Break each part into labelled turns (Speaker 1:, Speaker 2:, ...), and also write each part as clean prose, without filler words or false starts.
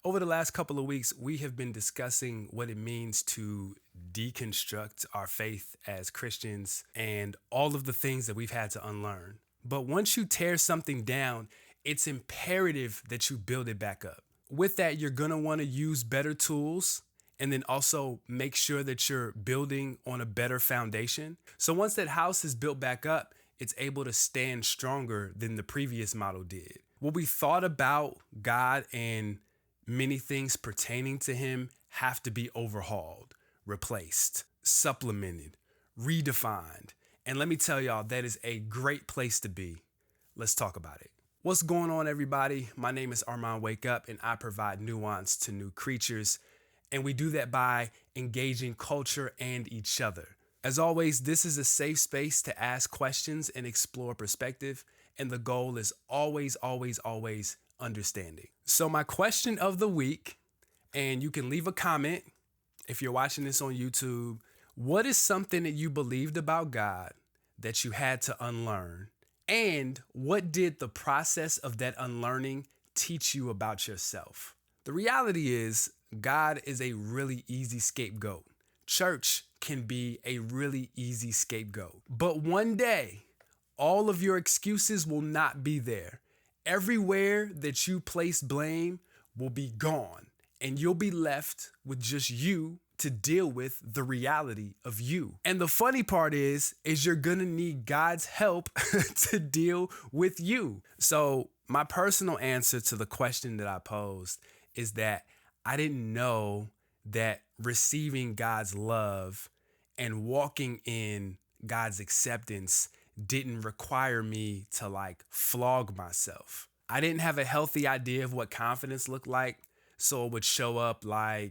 Speaker 1: Over the last couple of weeks, we have been discussing what it means to deconstruct our faith as Christians and all of the things that we've had to unlearn. But once you tear something down, it's imperative that you build it back up. With that, you're going to want to use better tools and then also make sure that you're building on a better foundation. So once that house is built back up, it's able to stand stronger than the previous model did. What we thought about God and many things pertaining to him have to be overhauled, replaced, supplemented, redefined. And let me tell y'all, that is a great place to be. Let's talk about it. What's going on, everybody? My name is Armond Wake Up, and I provide nuance to new creatures. And we do that by engaging culture and each other. As always, this is a safe space to ask questions and explore perspective. And the goal is always understanding. So my question of the week, and you can leave a comment if you're watching this on YouTube. What is something that you believed about God that you had to unlearn? And what did the process of that unlearning teach you about yourself? The reality is, God is a really easy scapegoat. Church can be a really easy scapegoat. But one day, all of your excuses will not be there. Everywhere that you place blame will be gone, and you'll be left with just you to deal with the reality of you. And the funny part is you're gonna need God's help to deal with you. So my personal answer to the question that I posed is that I didn't know that receiving God's love and walking in God's acceptance didn't require me to flog myself. I didn't have a healthy idea of what confidence looked like. So it would show up the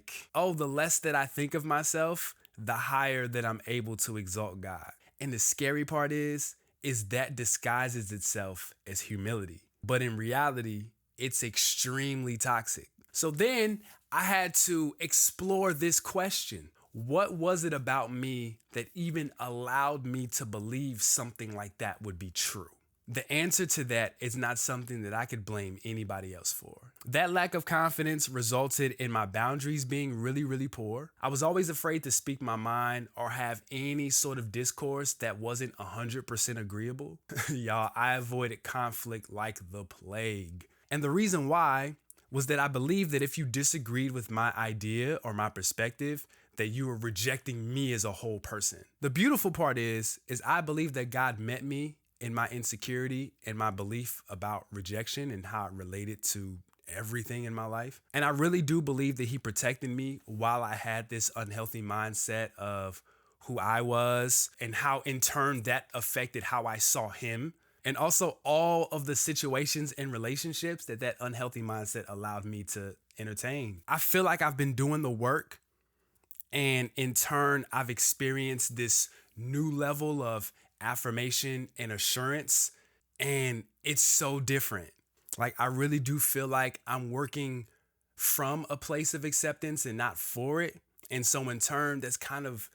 Speaker 1: less that I think of myself, the higher that I'm able to exalt God. And the scary part is that disguises itself as humility. But in reality, it's extremely toxic. So then I had to explore this question. What was it about me that even allowed me to believe something like that would be true? The answer to that is not something that I could blame anybody else for. That lack of confidence resulted in my boundaries being really poor. I was always afraid to speak my mind or have any sort of discourse that wasn't 100% agreeable. Y'all, I avoided conflict like the plague. And the reason why was that I believed that if you disagreed with my idea or my perspective, that you were rejecting me as a whole person. The beautiful part is I believe that God met me in my insecurity and my belief about rejection and how it related to everything in my life. And I really do believe that he protected me while I had this unhealthy mindset of who I was and how in turn that affected how I saw him. And also all of the situations and relationships that unhealthy mindset allowed me to entertain. I feel like I've been doing the work, and in turn, I've experienced this new level of affirmation and assurance, and it's so different. I really do feel like I'm working from a place of acceptance and not for it. And so in turn, that's kind of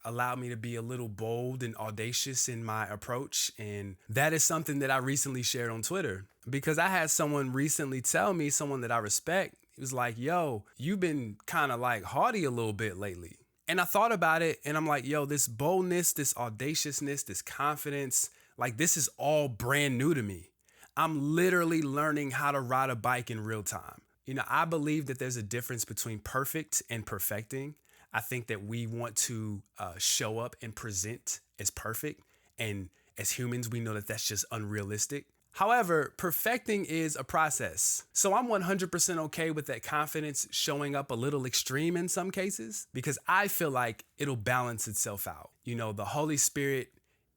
Speaker 1: allowed me to be a little bold and audacious in my approach. And that is something that I recently shared on Twitter because I had someone recently tell me, someone that I respect, he was like, yo, you've been kind of haughty a little bit lately. And I thought about it and I'm like, yo, this boldness, this audaciousness, this confidence, this is all brand new to me. I'm literally learning how to ride a bike in real time. I believe that there's a difference between perfect and perfecting. I think that we want to show up and present as perfect. And as humans, we know that that's just unrealistic. However, perfecting is a process. So I'm 100% okay with that confidence showing up a little extreme in some cases because I feel like it'll balance itself out. The Holy Spirit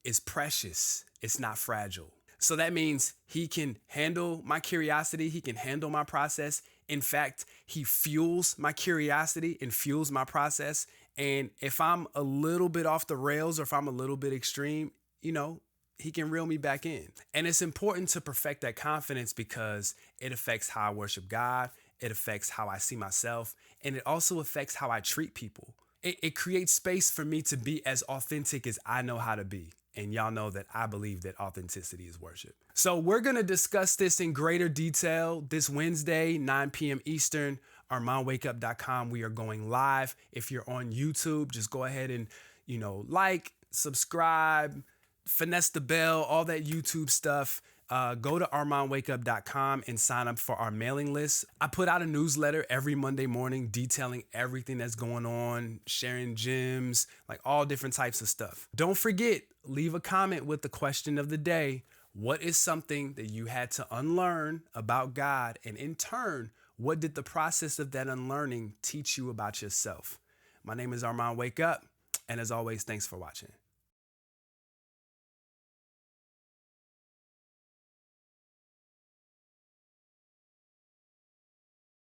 Speaker 1: is precious. It's not fragile. So that means he can handle my curiosity. He can handle my process. In fact, he fuels my curiosity and fuels my process. And if I'm a little bit off the rails or if I'm a little bit extreme, he can reel me back in. And it's important to perfect that confidence because it affects how I worship God. It affects how I see myself. And it also affects how I treat people. It creates space for me to be as authentic as I know how to be. And y'all know that I believe that authenticity is worship. So we're going to discuss this in greater detail this Wednesday, 9 p.m. Eastern, ArmondWakeUp.com. We are going live. If you're on YouTube, just go ahead and, like, subscribe, finesse the bell, all that YouTube stuff. Go to ArmondWakeUp.com and sign up for our mailing list. I put out a newsletter every Monday morning detailing everything that's going on, sharing gems, like all different types of stuff. Don't forget, leave a comment with the question of the day. What is something that you had to unlearn about God? And in turn, what did the process of that unlearning teach you about yourself? My name is Armond Wake Up. And as always, thanks for watching.